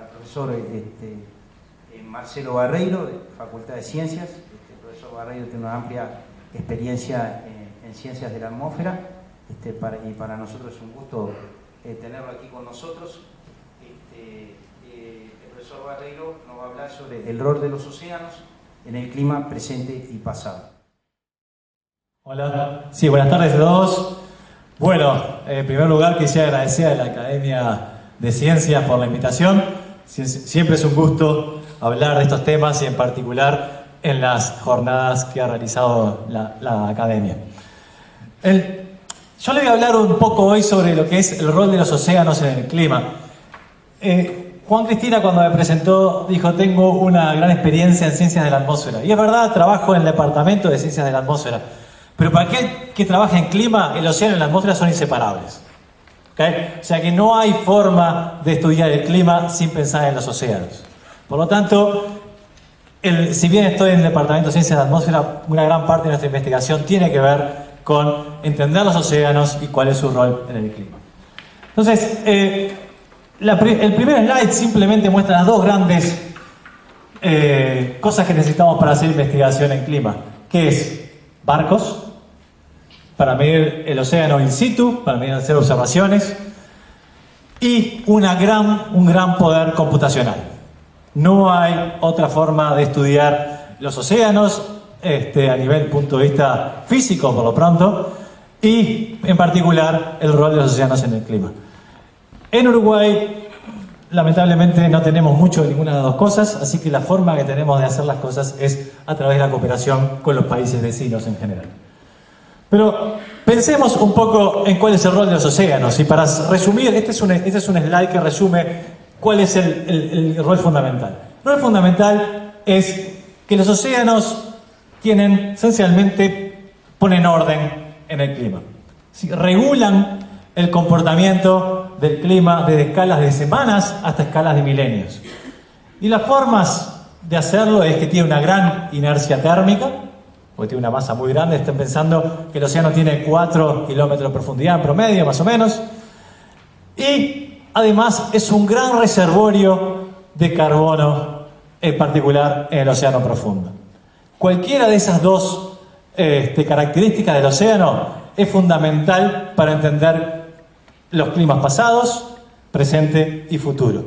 al profesor Marcelo Barreiro, de Facultad de Ciencias. El profesor Barreiro tiene una amplia experiencia en ciencias de la atmósfera, y para nosotros es un gusto tenerlo aquí con nosotros. El profesor Barreiro nos va a hablar sobre el rol de los océanos en el clima presente y pasado. Hola, sí, buenas tardes a todos. Bueno, en primer lugar quisiera agradecer a la Academia de Ciencias por la invitación. Siempre es un gusto hablar de estos temas y en particular en las jornadas que ha realizado la Academia. Yo le voy a hablar un poco hoy sobre lo que es el rol de los océanos en el clima. Juan Cristina, cuando me presentó, dijo: tengo una gran experiencia en ciencias de la atmósfera. Y es verdad, trabajo en el departamento de ciencias de la atmósfera. Pero para aquel que trabaja en clima, el océano y la atmósfera son inseparables. ¿Okay? O sea que no hay forma de estudiar el clima sin pensar en los océanos. Por lo tanto, si bien estoy en el departamento de ciencias de la atmósfera, una gran parte de nuestra investigación tiene que ver con entender los océanos y cuál es su rol en el clima. Entonces, el primer slide simplemente muestra las dos grandes cosas que necesitamos para hacer investigación en clima, que es barcos, para medir el océano in situ, para medir, hacer observaciones, y un gran poder computacional. No hay otra forma de estudiar los océanos a nivel punto de vista físico, por lo pronto, y en particular el rol de los océanos en el clima. En Uruguay, lamentablemente, no tenemos mucho de ninguna de las dos cosas, así que la forma que tenemos de hacer las cosas es a través de la cooperación con los países vecinos en general. Pero pensemos un poco en cuál es el rol de los océanos. Y para resumir, este es un slide que resume cuál es el rol fundamental. El rol fundamental es que los océanos esencialmente ponen orden en el clima. ¿Sí? Regulan el comportamiento del clima desde escalas de semanas hasta escalas de milenios. Y las formas de hacerlo es que tiene una gran inercia térmica, porque tiene una masa muy grande. Estén pensando que el océano tiene 4 kilómetros de profundidad en promedio, más o menos. Y además es un gran reservorio de carbono, en particular en el océano profundo. Cualquiera de esas dos características del océano es fundamental para entender los climas pasados, presente y futuro.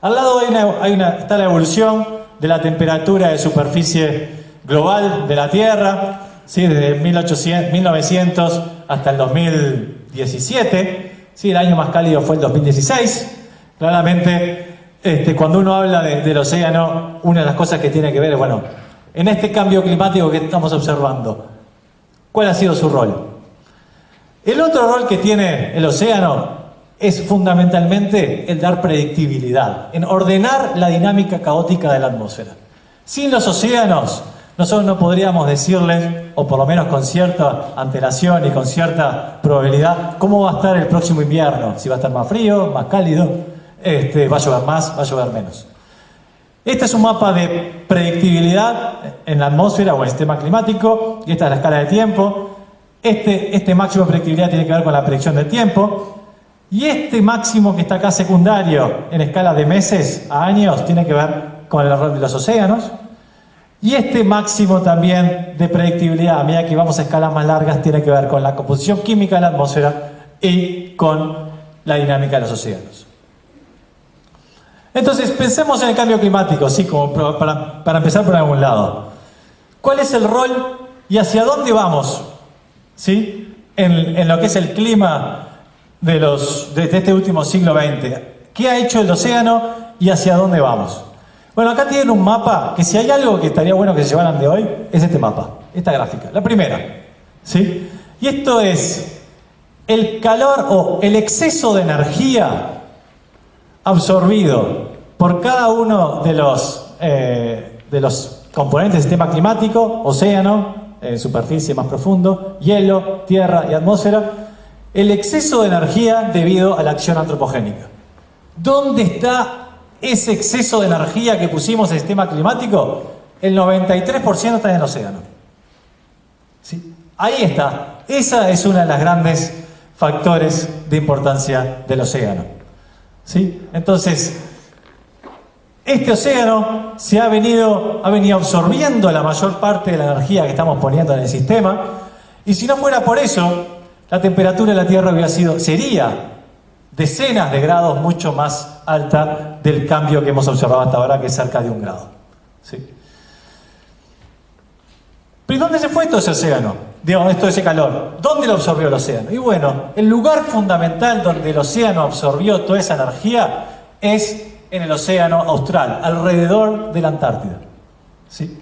Al lado está la evolución de la temperatura de superficie global de la Tierra, ¿sí? Desde 1900 hasta el 2017. ¿Sí? El año más cálido fue el 2016. Claramente, cuando uno habla del océano, una de las cosas que tiene que ver es, bueno, en este cambio climático que estamos observando, ¿cuál ha sido su rol? El otro rol que tiene el océano es fundamentalmente el dar predictibilidad, en ordenar la dinámica caótica de la atmósfera. Sin los océanos, nosotros no podríamos decirles, o por lo menos con cierta antelación y con cierta probabilidad, cómo va a estar el próximo invierno, si va a estar más frío, más cálido, va a llover más, va a llover menos. Este es un mapa de predictibilidad en la atmósfera o en el sistema climático, y esta es la escala de tiempo. Este máximo de predictibilidad tiene que ver con la predicción del tiempo, y este máximo que está acá secundario en escala de meses a años tiene que ver con el rol de los océanos, y este máximo también de predictibilidad a medida que vamos a escalas más largas tiene que ver con la composición química de la atmósfera y con la dinámica de los océanos. Entonces pensemos en el cambio climático, sí, como para empezar por algún lado. ¿Cuál es el rol y hacia dónde vamos? ¿Sí? En lo que es el clima de este último siglo XX. ¿Qué ha hecho el océano y hacia dónde vamos? Bueno, acá tienen un mapa que, si hay algo que estaría bueno que se llevaran de hoy, es este mapa, esta gráfica, la primera. ¿Sí? Y esto es el calor o el exceso de energía absorbido por cada uno de los componentes del sistema climático: océano, superficie más profundo, hielo, tierra y atmósfera. El exceso de energía debido a la acción antropogénica. ¿Dónde está ese exceso de energía que pusimos en el sistema climático? El 93% está en el océano. ¿Sí? Ahí está. Esa es una de las grandes factores de importancia del océano. ¿Sí? Entonces, este océano ha venido absorbiendo la mayor parte de la energía que estamos poniendo en el sistema, y si no fuera por eso, la temperatura de la Tierra sería decenas de grados mucho más alta del cambio que hemos observado hasta ahora, que es cerca de 1 grado. ¿Sí? ¿Pero dónde se fue todo ese océano? Digamos, todo ese calor. ¿Dónde lo absorbió el océano? Y bueno, el lugar fundamental donde el océano absorbió toda esa energía es en el océano austral, alrededor de la Antártida. ¿Sí?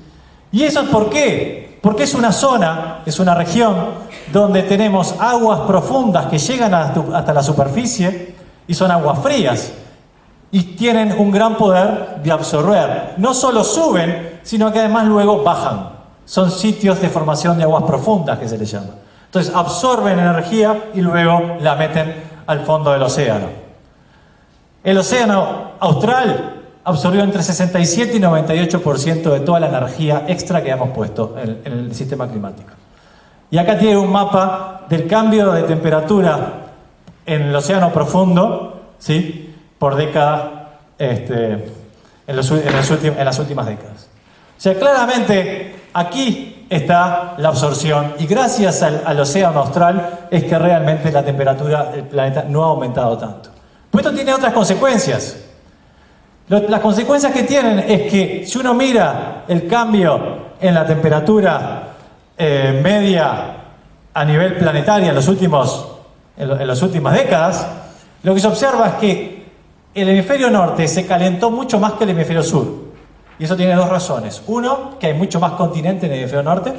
¿Y eso es por qué? Porque es una zona, es una región donde tenemos aguas profundas que llegan hasta la superficie y son aguas frías y tienen un gran poder de absorber. No solo suben, sino que además luego bajan. Son sitios de formación de aguas profundas, que se les llama. Entonces absorben energía y luego la meten al fondo del océano. El océano austral absorbió entre 67 y 98% de toda la energía extra que hemos puesto en el sistema climático. Y acá tiene un mapa del cambio de temperatura en el océano profundo, ¿sí?, por década, en las últimas décadas. O sea, claramente aquí está la absorción, y gracias al océano austral es que realmente la temperatura del planeta no ha aumentado tanto. Pues esto tiene otras consecuencias. Las consecuencias que tienen es que si uno mira el cambio en la temperatura media a nivel planetario en las últimas décadas, lo que se observa es que el hemisferio norte se calentó mucho más que el hemisferio sur. Y eso tiene dos razones. Uno, que hay mucho más continente en el hemisferio norte.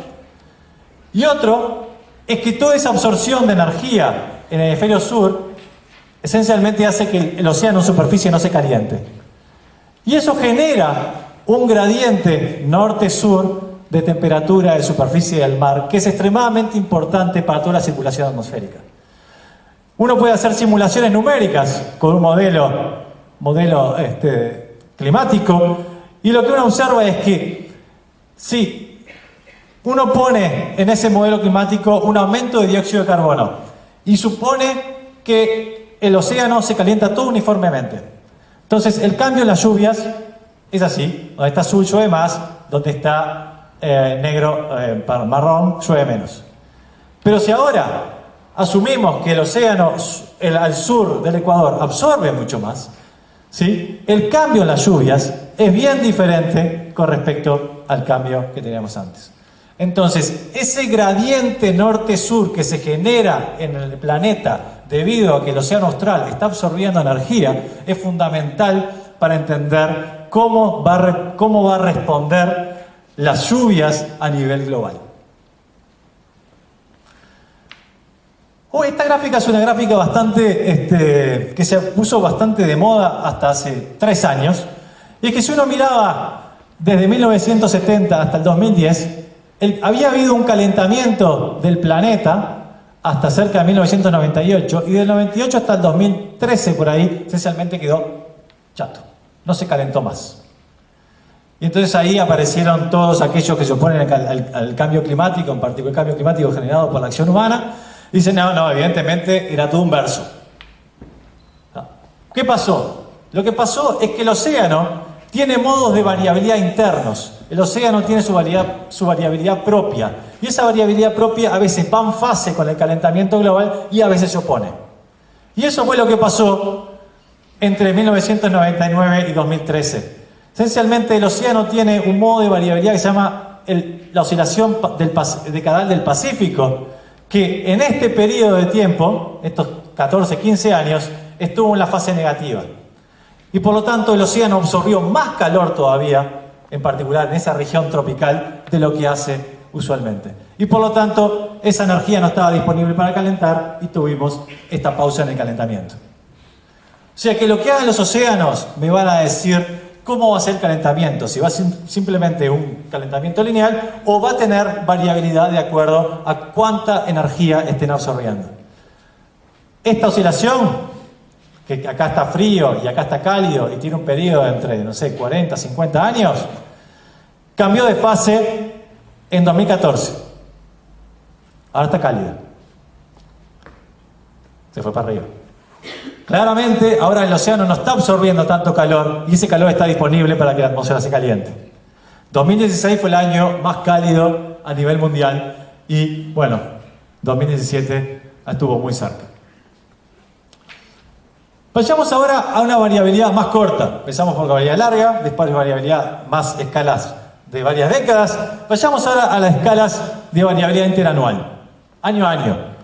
Y otro, es que toda esa absorción de energía en el hemisferio sur esencialmente hace que el océano en superficie no se caliente. Y eso genera un gradiente norte-sur de temperatura de superficie del mar que es extremadamente importante para toda la circulación atmosférica. Uno puede hacer simulaciones numéricas con un modelo climático, y lo que uno observa es que si uno pone en ese modelo climático un aumento de dióxido de carbono y supone que el océano se calienta todo uniformemente, entonces el cambio en las lluvias es así: donde está azul llueve más, donde está marrón llueve menos. Pero si ahora asumimos que el océano al sur del Ecuador absorbe mucho más, ¿sí?, el cambio en las lluvias es bien diferente con respecto al cambio que teníamos antes. Entonces, ese gradiente norte-sur que se genera en el planeta debido a que el océano austral está absorbiendo energía es fundamental para entender cómo va a responder las lluvias a nivel global. Esta gráfica es una gráfica bastante que se puso bastante de moda hasta hace 3 años. Y es que si uno miraba desde 1970 hasta el 2010, había habido un calentamiento del planeta hasta cerca de 1998, y del 98 hasta el 2013 por ahí, esencialmente quedó chato, no se calentó más. Y entonces ahí aparecieron todos aquellos que se oponen al cambio climático, en particular el cambio climático generado por la acción humana. Dicen, no, evidentemente era todo un verso. ¿Qué pasó? Lo que pasó es que el océano tiene modos de variabilidad internos. El océano tiene su variabilidad propia. Y esa variabilidad propia a veces va en fase con el calentamiento global y a veces se opone. Y eso fue lo que pasó entre 1999 y 2013. Esencialmente el océano tiene un modo de variabilidad que se llama la oscilación decadal del Pacífico, que en este periodo de tiempo, estos 14, 15 años, estuvo en la fase negativa. Y por lo tanto el océano absorbió más calor todavía, en particular en esa región tropical, de lo que hace usualmente. Y por lo tanto esa energía no estaba disponible para calentar y tuvimos esta pausa en el calentamiento. O sea que lo que hagan los océanos me van a decir cómo va a ser el calentamiento, si va a ser simplemente un calentamiento lineal o va a tener variabilidad de acuerdo a cuánta energía estén absorbiendo. Esta oscilación, que acá está frío y acá está cálido y tiene un periodo de entre, 40, 50 años, cambió de fase en 2014. Ahora está cálida. Se fue para arriba. Claramente, ahora el océano no está absorbiendo tanto calor y ese calor está disponible para que la atmósfera se caliente. 2016 fue el año más cálido a nivel mundial y, bueno, 2017 estuvo muy cerca. Vayamos ahora a una variabilidad más corta. Empezamos por la variabilidad larga, después variabilidad más escalas de varias décadas. Vayamos ahora a las escalas de variabilidad interanual, año a año.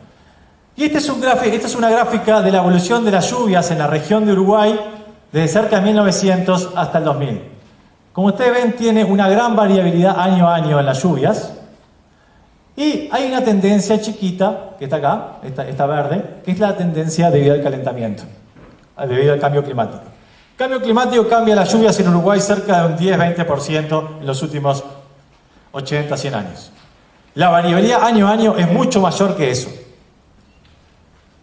Y esta es una gráfica de la evolución de las lluvias en la región de Uruguay desde cerca de 1900 hasta el 2000. Como ustedes ven, tiene una gran variabilidad año a año en las lluvias. Y hay una tendencia chiquita, que está acá, esta verde, que es la tendencia debido al calentamiento, debido al cambio climático. El cambio climático cambia las lluvias en Uruguay cerca de un 10-20% en los últimos 80-100 años. La variabilidad año a año es mucho mayor que eso.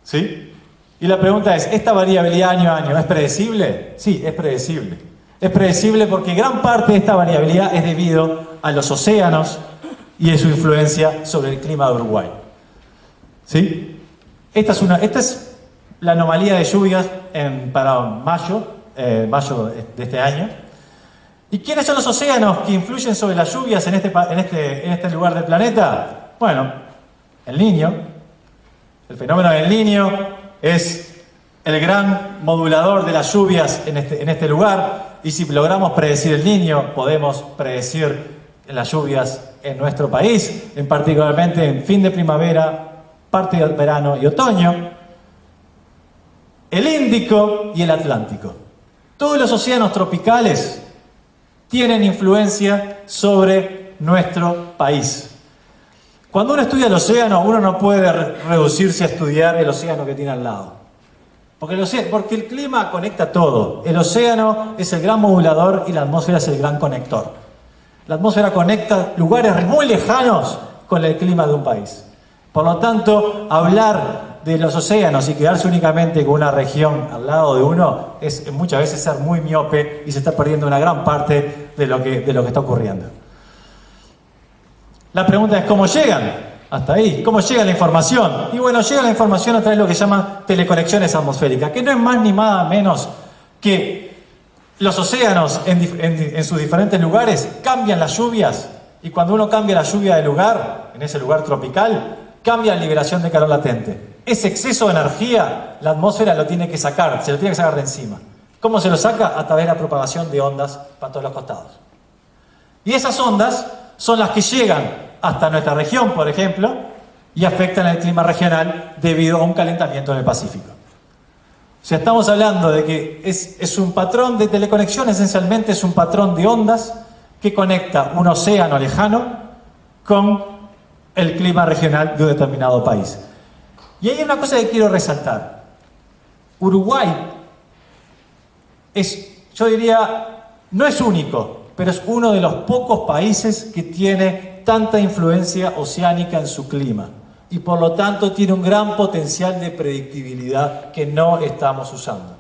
¿Sí? Y la pregunta es, ¿esta variabilidad año a año es predecible? Sí, es predecible. Es predecible porque gran parte de esta variabilidad es debido a los océanos y de su influencia sobre el clima de Uruguay. ¿Sí? Esta es la anomalía de lluvias para mayo de este año. ¿Y quiénes son los océanos que influyen sobre las lluvias en este lugar del planeta? Bueno, el Niño. El fenómeno del Niño es el gran modulador de las lluvias en este lugar. Y si logramos predecir el Niño, podemos predecir las lluvias en nuestro país, particularmente en fin de primavera, parte del verano y otoño. El Índico y el Atlántico. Todos los océanos tropicales tienen influencia sobre nuestro país. Cuando uno estudia el océano, uno no puede reducirse a estudiar el océano que tiene al lado. Porque el clima conecta todo. El océano es el gran modulador y la atmósfera es el gran conector. La atmósfera conecta lugares muy lejanos con el clima de un país. Por lo tanto, hablar de los océanos y quedarse únicamente con una región al lado de uno es muchas veces ser muy miope y se está perdiendo una gran parte de lo que está ocurriendo. La pregunta es ¿cómo llegan hasta ahí? ¿Cómo llega la información? Y bueno, llega la información a través de lo que se llama teleconexiones atmosféricas, que no es más ni nada menos que los océanos en sus diferentes lugares cambian las lluvias, y cuando uno cambia la lluvia de lugar, en ese lugar tropical, cambia la liberación de calor latente. Ese exceso de energía, la atmósfera lo tiene que sacar, se lo tiene que sacar de encima. ¿Cómo se lo saca? A través de la propagación de ondas para todos los costados. Y esas ondas son las que llegan hasta nuestra región, por ejemplo, y afectan el clima regional debido a un calentamiento en el Pacífico. O sea, estamos hablando de que es un patrón de teleconexión, esencialmente es un patrón de ondas que conecta un océano lejano con el clima regional de un determinado país. Y hay una cosa que quiero resaltar. Uruguay yo diría, no es único, pero es uno de los pocos países que tiene tanta influencia oceánica en su clima y por lo tanto tiene un gran potencial de predictibilidad que no estamos usando.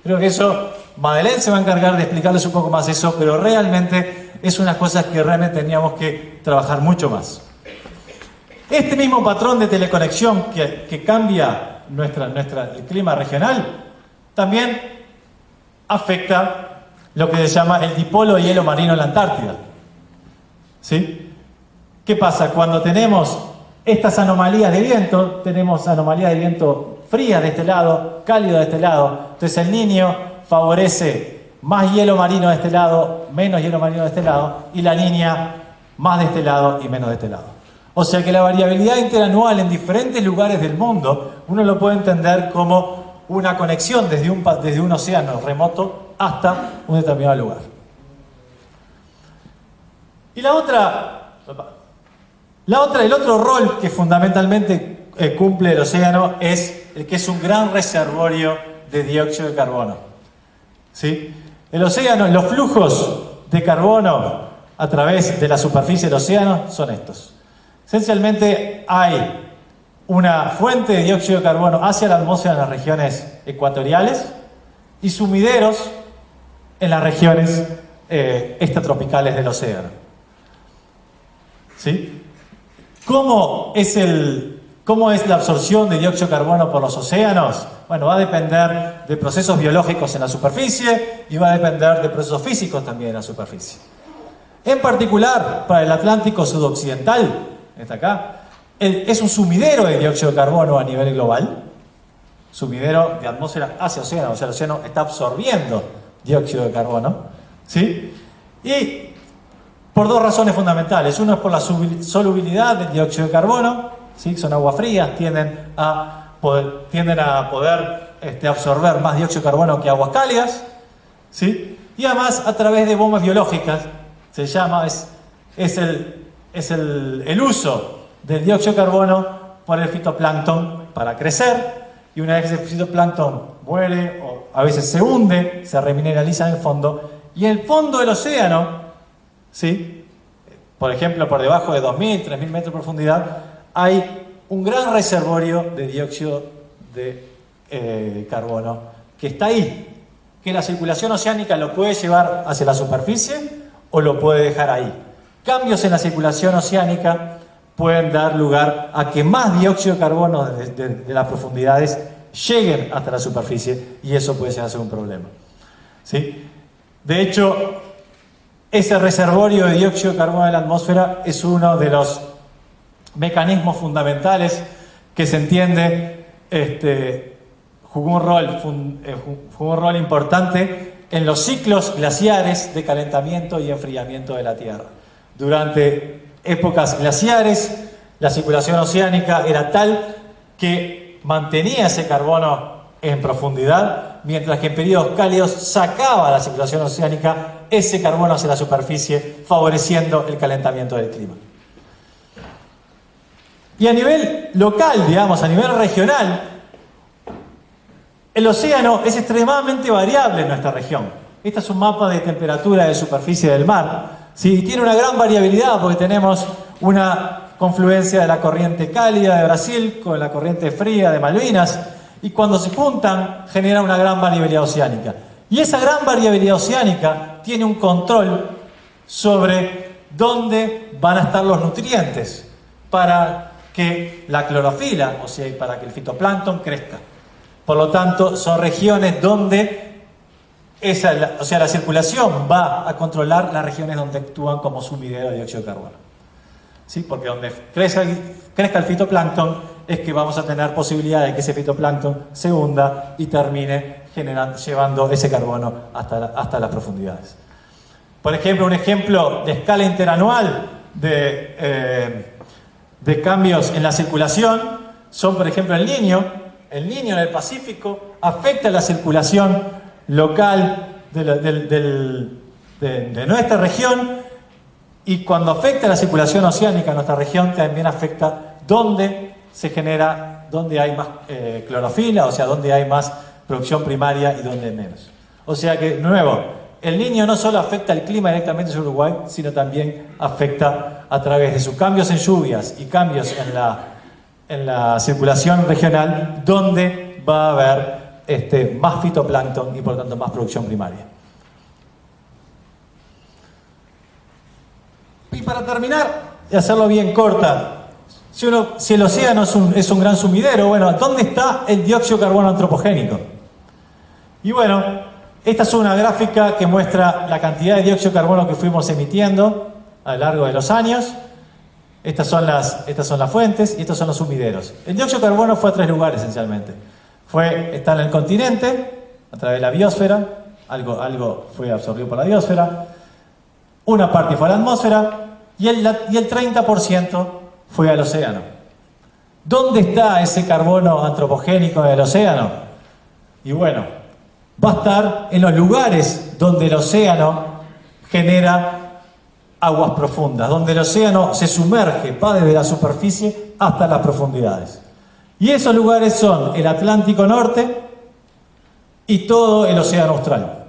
Creo que eso, Madeleine se va a encargar de explicarles un poco más eso, pero realmente es una cosa que realmente teníamos que trabajar mucho más. Este mismo patrón de teleconexión que cambia el clima regional también afecta lo que se llama el dipolo de hielo marino en la Antártida. ¿Sí? ¿Qué pasa? Cuando tenemos estas anomalías de viento, tenemos anomalías de viento frías de este lado, cálido de este lado, entonces el Niño favorece más hielo marino de este lado, menos hielo marino de este lado, y la Niña más de este lado y menos de este lado. O sea que la variabilidad interanual en diferentes lugares del mundo, uno lo puede entender como una conexión desde un océano remoto hasta un determinado lugar. Y el otro rol que fundamentalmente cumple el océano es el que es un gran reservorio de dióxido de carbono. ¿Sí? El océano, los flujos de carbono a través de la superficie del océano son estos. Esencialmente hay una fuente de dióxido de carbono hacia la atmósfera en las regiones ecuatoriales y sumideros en las regiones extratropicales del océano. ¿Sí? ¿Cómo es ¿Cómo es la absorción de dióxido de carbono por los océanos? Bueno, va a depender de procesos biológicos en la superficie y va a depender de procesos físicos también en la superficie. En particular, para el Atlántico sudoccidental, está acá, es un sumidero de dióxido de carbono a nivel global, sumidero de atmósfera hacia océano, o sea, el océano está absorbiendo dióxido de carbono, ¿sí? Y por dos razones fundamentales. Uno es por la solubilidad del dióxido de carbono, ¿sí? Son aguas frías, tienden a poder absorber más dióxido de carbono que aguas cálidas, ¿sí? Y además a través de bombas biológicas, se llama, es el uso del dióxido de carbono por el fitoplancton para crecer, y una vez que ese fitoplancton muere o a veces se hunde, se remineraliza en el fondo, y en el fondo del océano, ¿sí? Por ejemplo, por debajo de 2.000, 3.000 metros de profundidad, hay un gran reservorio de dióxido de carbono que está ahí, que la circulación oceánica lo puede llevar hacia la superficie o lo puede dejar ahí. Cambios en la circulación oceánica pueden dar lugar a que más dióxido de carbono de las profundidades lleguen hasta la superficie, y eso puede llegar a ser un problema, ¿sí? De hecho, ese reservorio de dióxido de carbono de la atmósfera es uno de los mecanismos fundamentales que se entiende jugó un rol importante en los ciclos glaciares de calentamiento y enfriamiento de la Tierra. Durante épocas glaciares, la circulación oceánica era tal que mantenía ese carbono en profundidad, mientras que en periodos cálidos sacaba a la circulación oceánica ese carbono hacia la superficie, favoreciendo el calentamiento del clima. Y a nivel local, digamos, a nivel regional, el océano es extremadamente variable en nuestra región. Este es un mapa de temperatura de superficie del mar, ¿sí? Tiene una gran variabilidad porque tenemos una confluencia de la corriente cálida de Brasil con la corriente fría de Malvinas, y cuando se juntan genera una gran variabilidad oceánica. Y esa gran variabilidad oceánica tiene un control sobre dónde van a estar los nutrientes para que la clorofila, o sea, para que el fitoplancton crezca. Por lo tanto, son regiones donde la circulación va a controlar las regiones donde actúan como sumidero de dióxido de carbono, ¿sí? Porque donde crezca el fitoplancton es que vamos a tener posibilidad de que ese fitoplancton se hunda y termine llevando ese carbono hasta las profundidades. Por ejemplo, un ejemplo de escala interanual de cambios en la circulación son, por ejemplo, el Niño. El Niño en el Pacífico afecta la circulación local de nuestra región, y cuando afecta la circulación oceánica en nuestra región también afecta donde hay más clorofila, o sea, donde hay más producción primaria y donde menos. O sea que, de nuevo, el Niño no solo afecta el clima directamente en Uruguay, sino también afecta a través de sus cambios en lluvias y cambios en la circulación regional, donde va a haber más fitoplancton y por tanto más producción primaria. Y para terminar y hacerlo bien corta, si el océano es un gran sumidero, bueno, ¿dónde está el dióxido de carbono antropogénico? Y bueno, esta es una gráfica que muestra la cantidad de dióxido de carbono que fuimos emitiendo a lo largo de los años. Estas son las fuentes y estos son los sumideros. El dióxido de carbono fue a tres lugares esencialmente. Está en el continente, a través de la biosfera, algo fue absorbido por la biosfera, una parte fue a la atmósfera y el 30% fue al océano. ¿Dónde está ese carbono antropogénico en el océano? Y bueno, va a estar en los lugares donde el océano genera aguas profundas, donde el océano se sumerge, va desde la superficie hasta las profundidades. Y esos lugares son el Atlántico Norte y todo el océano Austral.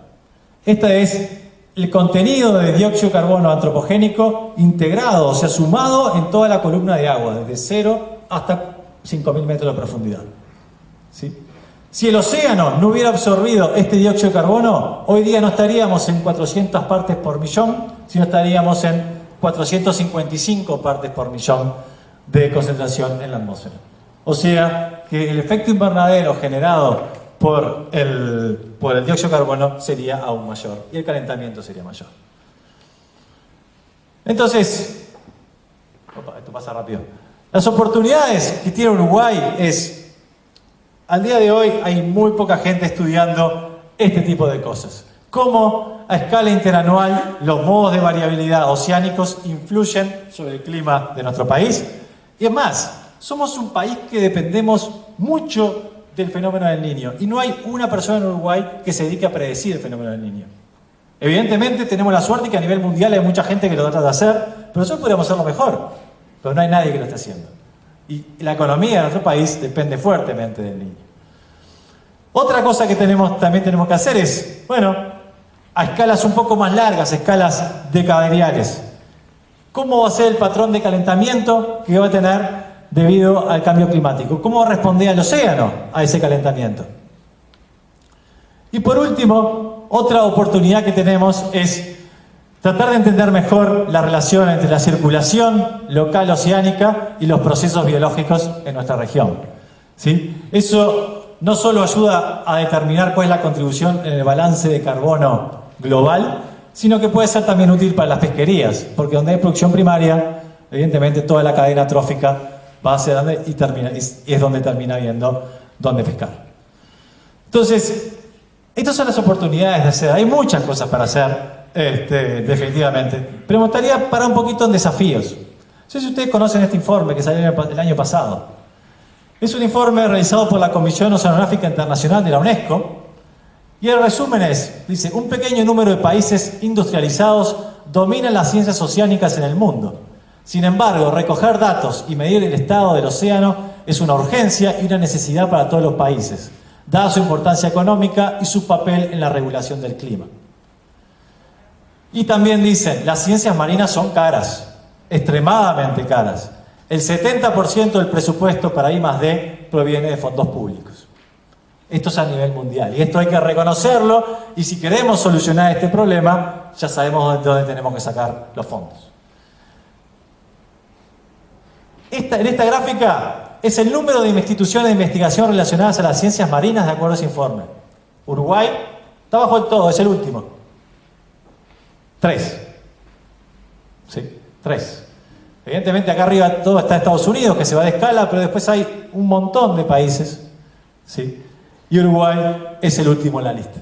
Este es el contenido de dióxido de carbono antropogénico integrado, o sea, sumado en toda la columna de agua, desde 0 hasta 5.000 metros de profundidad, ¿sí? Si el océano no hubiera absorbido este dióxido de carbono, hoy día no estaríamos en 400 partes por millón, sino estaríamos en 455 partes por millón de concentración en la atmósfera. O sea que el efecto invernadero generado por el dióxido de carbono sería aún mayor y el calentamiento sería mayor. Entonces, esto pasa rápido. Las oportunidades que tiene Uruguay es, al día de hoy hay muy poca gente estudiando este tipo de cosas. Cómo a escala interanual los modos de variabilidad oceánicos influyen sobre el clima de nuestro país. Y es más, somos un país que dependemos mucho del fenómeno del Niño y no hay una persona en Uruguay que se dedique a predecir el fenómeno del Niño. Evidentemente tenemos la suerte que a nivel mundial hay mucha gente que lo trata de hacer, pero nosotros podríamos hacerlo mejor, pero no hay nadie que lo esté haciendo. Y la economía de nuestro país depende fuertemente del Niño. Otra cosa que también tenemos que hacer es, bueno, a escalas un poco más largas, escalas decadariales. ¿Cómo va a ser el patrón de calentamiento que va a tener debido al cambio climático? ¿Cómo va a responder el océano a ese calentamiento? Y por último, otra oportunidad que tenemos es tratar de entender mejor la relación entre la circulación local oceánica y los procesos biológicos en nuestra región. ¿Sí? Eso no solo ayuda a determinar cuál es la contribución en el balance de carbono global, sino que puede ser también útil para las pesquerías, porque donde hay producción primaria, evidentemente toda la cadena trófica va hacia donde y es donde termina viendo dónde pescar. Entonces, estas son las oportunidades de hacer. Hay muchas cosas para hacer, definitivamente. Pero me gustaría parar un poquito en desafíos. No sé si ustedes conocen este informe que salió el año pasado. Es un informe realizado por la Comisión Oceanográfica Internacional de la UNESCO. Y el resumen es, dice, un pequeño número de países industrializados dominan las ciencias oceánicas en el mundo. Sin embargo, recoger datos y medir el estado del océano es una urgencia y una necesidad para todos los países, dada su importancia económica y su papel en la regulación del clima. Y también dicen, las ciencias marinas son caras, extremadamente caras. El 70% del presupuesto para I+D proviene de fondos públicos. Esto es a nivel mundial y esto hay que reconocerlo, y si queremos solucionar este problema, ya sabemos de dónde tenemos que sacar los fondos. En esta gráfica es el número de instituciones de investigación relacionadas a las ciencias marinas de acuerdo a ese informe. Uruguay está bajo el todo, es el último. 3. ¿Sí? 3. Evidentemente acá arriba todo está Estados Unidos, que se va de escala, pero después hay un montón de países, ¿sí? Y Uruguay es el último en la lista.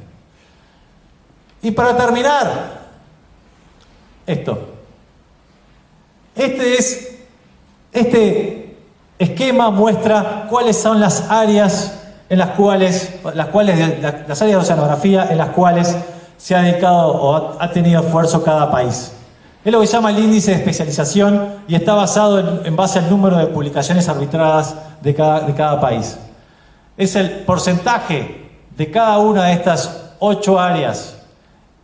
Y para terminar, esto. Este esquema muestra cuáles son las áreas en las áreas de oceanografía en las cuales se ha dedicado o ha tenido esfuerzo cada país. Es lo que se llama el índice de especialización y está basado en base al número de publicaciones arbitradas de cada país. Es el porcentaje de cada una de estas 8 áreas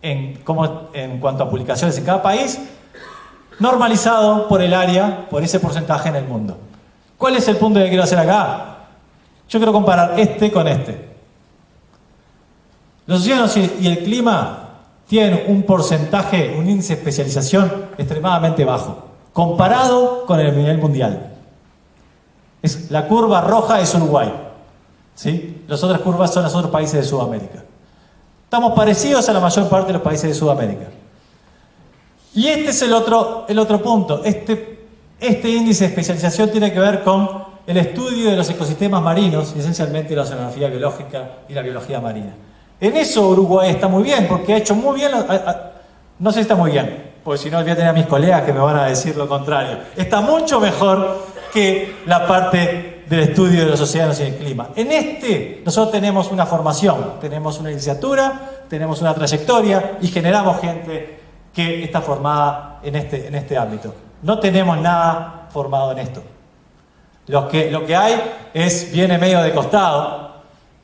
en cuanto a publicaciones en cada país, normalizado por el área, por ese porcentaje en el mundo. ¿Cuál es el punto que quiero hacer acá? Yo quiero comparar este con este. Los océanos y el clima tienen un porcentaje, un índice de especialización extremadamente bajo, comparado con el nivel mundial. La curva roja es Uruguay, ¿sí? Las otras curvas son los otros países de Sudamérica. Estamos parecidos a la mayor parte de los países de Sudamérica. Y este es el otro punto. Este índice de especialización tiene que ver con el estudio de los ecosistemas marinos, esencialmente la oceanografía biológica y la biología marina. En eso Uruguay está muy bien, porque ha hecho muy bien, no sé si está muy bien, porque si no voy a tener a mis colegas que me van a decir lo contrario. Está mucho mejor que la parte del estudio de los océanos y el clima. En nosotros tenemos una formación, tenemos una licenciatura, tenemos una trayectoria y generamos gente que está formada en este ámbito. No tenemos nada formado en esto. Lo que hay viene medio de costado,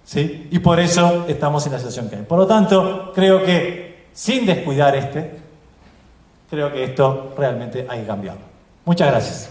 ¿sí? Y por eso estamos en la situación que hay. Por lo tanto, creo que sin descuidar creo que esto realmente hay que cambiarlo. Muchas gracias.